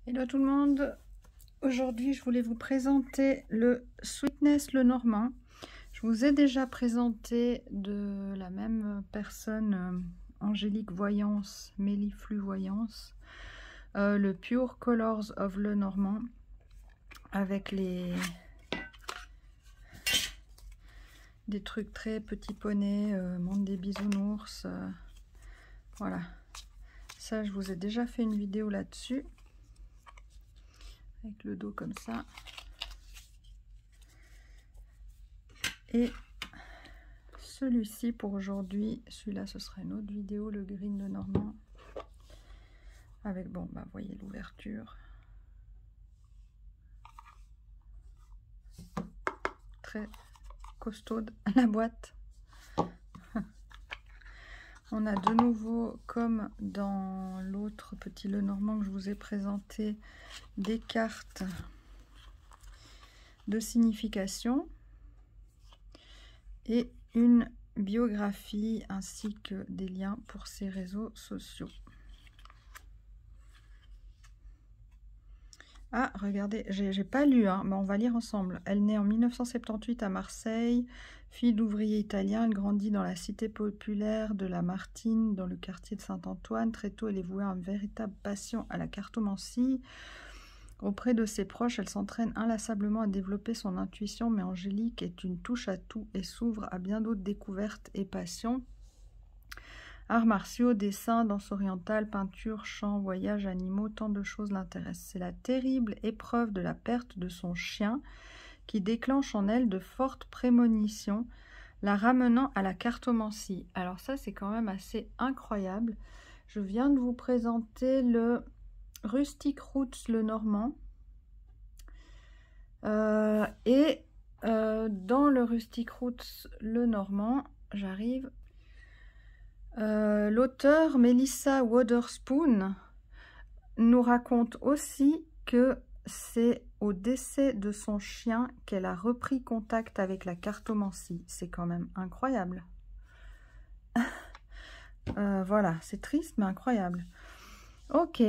Hello tout le monde, aujourd'hui je voulais vous présenter le Sweetness Lenormand. Je vous ai déjà présenté de la même personne Angélique Voyance, Méliflu Voyance, le Pure Colors of Lenormand avec des trucs très petits poneys, monde des bisounours, voilà. Ça je vous ai déjà fait une vidéo là-dessus. Avec le dos comme ça. Et celui-ci pour aujourd'hui, celui-là ce sera une autre vidéo, le Green Lenormand. Avec, bon, bah voyez l'ouverture. Très costaude la boîte. On a de nouveau, comme dans l'autre petit Lenormand que je vous ai présenté, des cartes de signification et une biographie ainsi que des liens pour ses réseaux sociaux. Ah, regardez, j'ai pas lu, hein, mais on va lire ensemble. Elle naît en 1978 à Marseille, fille d'ouvrier italien. Elle grandit dans la cité populaire de la Martine, dans le quartier de Saint-Antoine. Très tôt, elle est vouée à une véritable passion à la cartomancie. Auprès de ses proches, elle s'entraîne inlassablement à développer son intuition, mais Angélique est une touche à tout et s'ouvre à bien d'autres découvertes et passions. Arts martiaux, dessin, danse orientale, peinture, chant, voyage, animaux, tant de choses l'intéressent. C'est la terrible épreuve de la perte de son chien qui déclenche en elle de fortes prémonitions, la ramenant à la cartomancie. Alors ça, c'est quand même assez incroyable. Je viens de vous présenter le Rustic Roots Lenormand. Dans le Rustic Roots Lenormand, j'arrive... l'auteur Melissa Waterspoon nous raconte aussi que c'est au décès de son chien qu'elle a repris contact avec la cartomancie. C'est quand même incroyable. Voilà, c'est triste mais incroyable. Ok,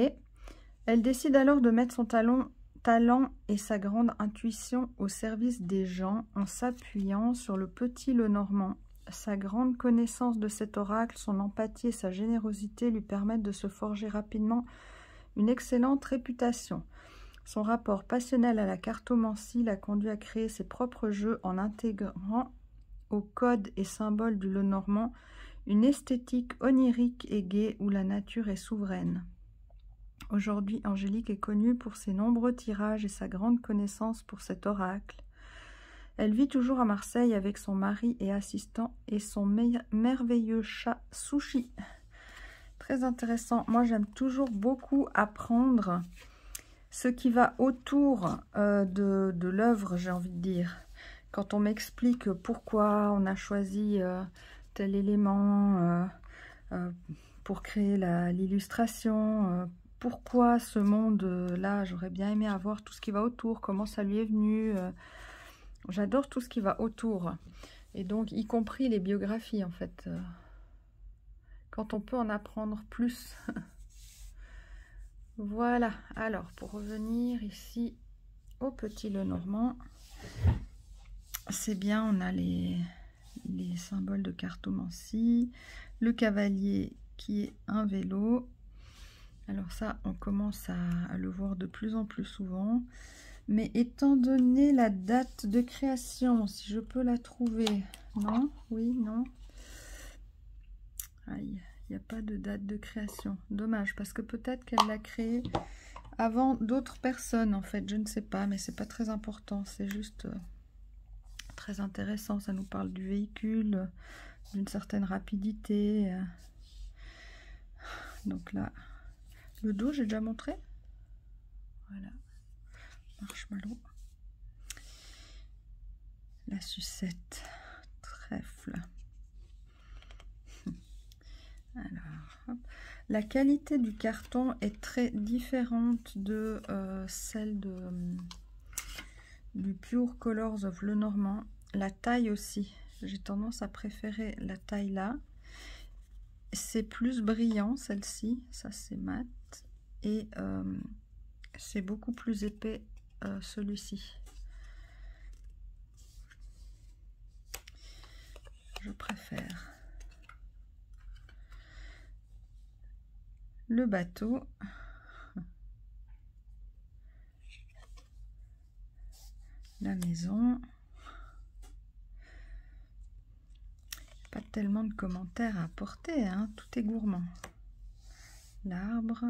elle décide alors de mettre son talent et sa grande intuition au service des gens en s'appuyant sur le petit Lenormand. Sa grande connaissance de cet oracle, son empathie et sa générosité lui permettent de se forger rapidement une excellente réputation. Son rapport passionnel à la cartomancie l'a conduit à créer ses propres jeux en intégrant aux codes et symboles du Lenormand une esthétique onirique et gaie où la nature est souveraine. Aujourd'hui, Angélique est connue pour ses nombreux tirages et sa grande connaissance pour cet oracle. Elle vit toujours à Marseille avec son mari et assistant et son merveilleux chat Sushi. Très intéressant. Moi, j'aime toujours beaucoup apprendre ce qui va autour de l'œuvre, j'ai envie de dire. Quand on m'explique pourquoi on a choisi tel élément pour créer l'illustration, pourquoi ce monde-là, j'aurais bien aimé avoir tout ce qui va autour, comment ça lui est venu... J'adore tout ce qui va autour, et donc y compris les biographies en fait, quand on peut en apprendre plus. Voilà, alors pour revenir ici au petit Lenormand, c'est bien, on a les symboles de cartomancie, le cavalier qui est un vélo. Alors ça, on commence à le voir de plus en plus souvent. Mais étant donné la date de création, si je peux la trouver, non, oui, non. Aïe, il n'y a pas de date de création. Dommage, parce que peut-être qu'elle l'a créé avant d'autres personnes, en fait. Je ne sais pas, mais c'est pas très important. C'est juste très intéressant. Ça nous parle du véhicule, d'une certaine rapidité. Donc là, le dos, j'ai déjà montré. Voilà. Marshmallow, la sucette, trèfle. Alors, hop. La qualité du carton est très différente de celle du Pure Colors of Lenormand. La taille aussi, j'ai tendance à préférer la taille là. C'est plus brillant celle-ci, ça c'est mat. Et C'est beaucoup plus épais celui-ci. Je préfère. Le bateau. La maison. Pas tellement de commentaires à apporter, hein, tout est gourmand. L'arbre.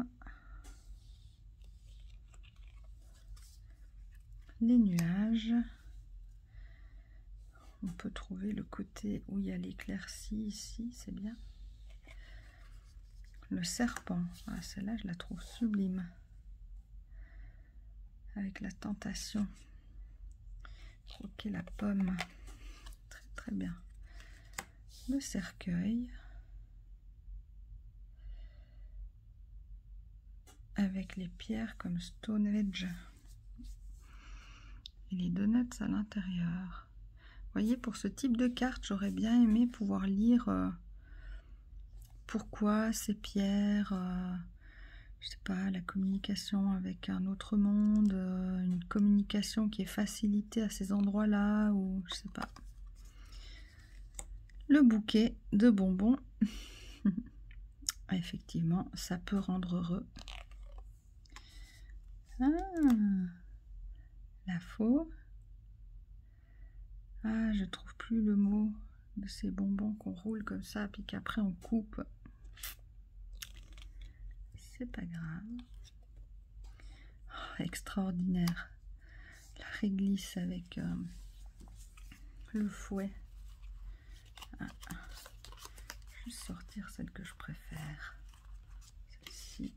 Les nuages. On peut trouver le côté où il y a l'éclaircie ici, c'est bien. Le serpent, ah, celle-là je la trouve sublime. Avec la tentation. Croquer la pomme, très très bien. Le cercueil. Avec les pierres comme Stonehenge. Et les donuts à l'intérieur. Vous voyez, pour ce type de carte, j'aurais bien aimé pouvoir lire pourquoi ces pierres, je sais pas, la communication avec un autre monde, une communication qui est facilitée à ces endroits-là, ou je sais pas. Le bouquet de bonbons. Effectivement, ça peut rendre heureux. Ah, la faux. Ah, je trouve plus le mot de ces bonbons qu'on roule comme ça, puis qu'après on coupe. C'est pas grave. Oh, extraordinaire. La réglisse avec le fouet. Ah. Je vais sortir celle que je préfère. Celle-ci.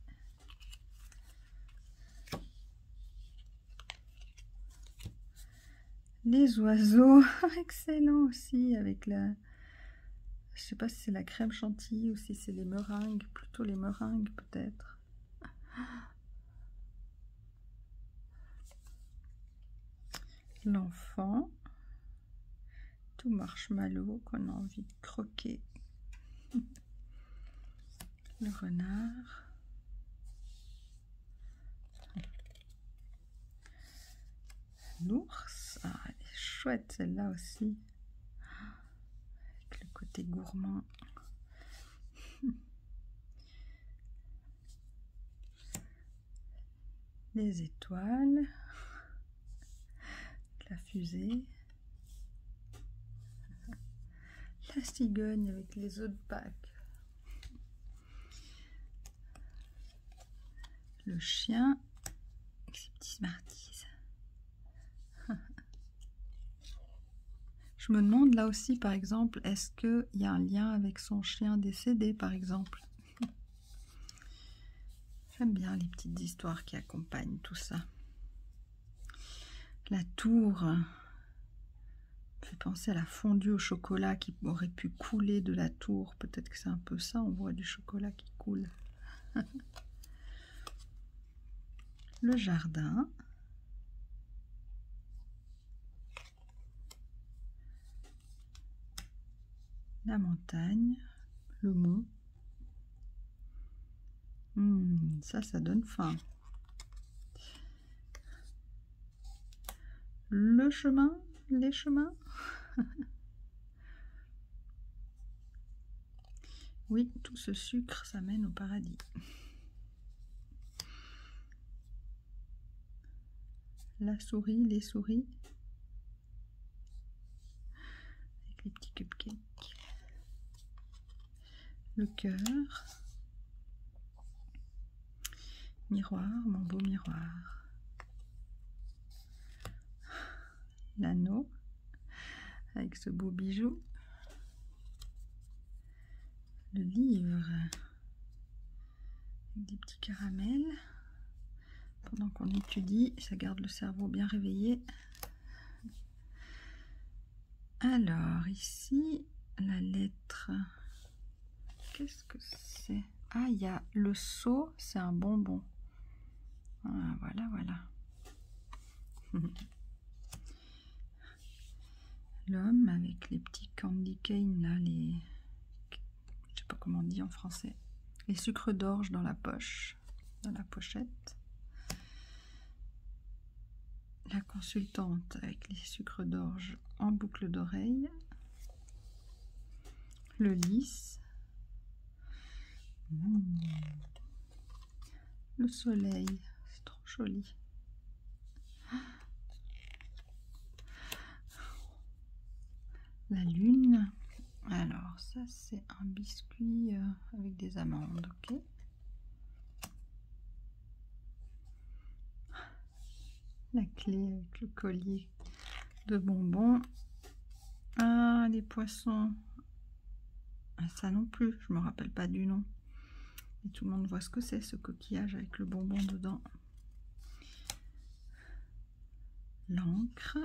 Les oiseaux, excellent aussi avec la... Je sais pas si c'est la crème chantilly ou si c'est les meringues, plutôt les meringues peut-être. L'enfant, tout marshmallow qu'on a envie de croquer. Le renard. L'ours, ah, elle est chouette celle-là aussi. Avec le côté gourmand. Les étoiles. La fusée. La cigogne avec les œufs de Pâques. Le chien avec ses petits Smarties. Je me demande là aussi, par exemple, est-ce qu'il y a un lien avec son chien décédé, par exemple? J'aime bien les petites histoires qui accompagnent tout ça. La tour me fait penser à la fondue au chocolat qui aurait pu couler de la tour. Peut-être que c'est un peu ça, on voit du chocolat qui coule. Le jardin. La montagne. Le mont. Ça donne faim. Le chemin, les chemins. Oui, tout ce sucre, ça mène au paradis. La souris, les souris. Avec les petits cupcakes. Le cœur. Miroir, mon beau miroir. L'anneau avec ce beau bijou. Le livre avec des petits caramels. Pendant qu'on étudie, ça garde le cerveau bien réveillé. Alors ici, la lettre. Qu'est-ce que c'est? Ah, il y a le seau, c'est un bonbon. Ah, voilà, voilà. L'homme avec les petits candy cane, là, les... Je sais pas comment on dit en français. Les sucres d'orge dans la poche, dans la pochette. La consultante avec les sucres d'orge en boucle d'oreille. Le lys. Le soleil, c'est trop joli. La lune. Alors ça c'est un biscuit avec des amandes, ok. La clé avec le collier de bonbons. Ah, les poissons. Ah, ça non plus, je me rappelle pas du nom. Et tout le monde voit ce que c'est, ce coquillage avec le bonbon dedans. L'encre.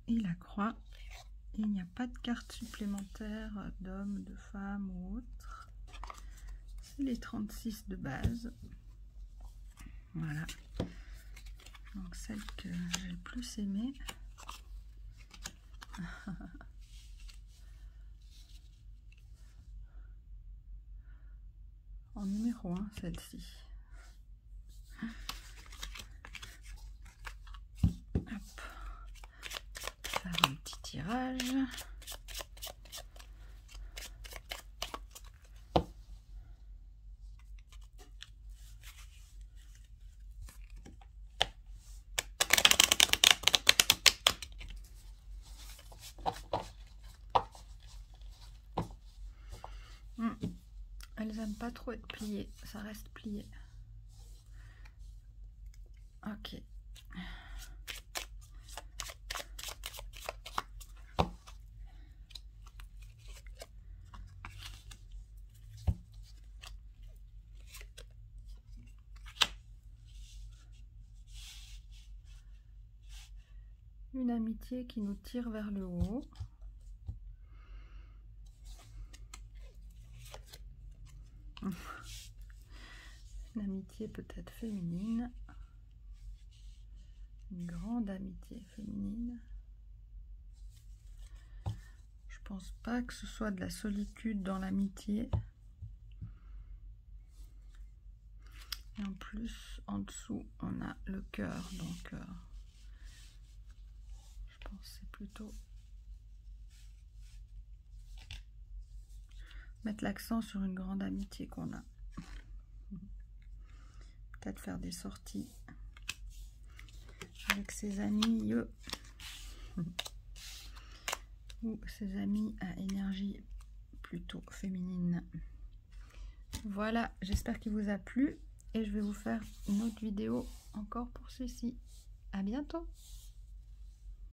Et la croix. Et il n'y a pas de carte supplémentaire d'homme, de femme ou autre. C'est les 36 de base. Voilà. Donc celle que j'ai le plus aimée. En numéro 1, celle-ci. Hop. Faire un petit tirage. Elles n'aiment pas trop être pliées, ça reste plié. Ok. Une amitié qui nous tire vers le haut. Une amitié peut-être féminine. Une grande amitié féminine. Je pense pas que ce soit de la solitude dans l'amitié. Et en plus, en dessous, on a le cœur. Donc, je pense que c'est plutôt mettre l'accent sur une grande amitié qu'on a. Peut-être faire des sorties avec ses amis ou ses amis à énergie plutôt féminine. Voilà, j'espère qu'il vous a plu et je vais vous faire une autre vidéo encore pour ceci. À bientôt.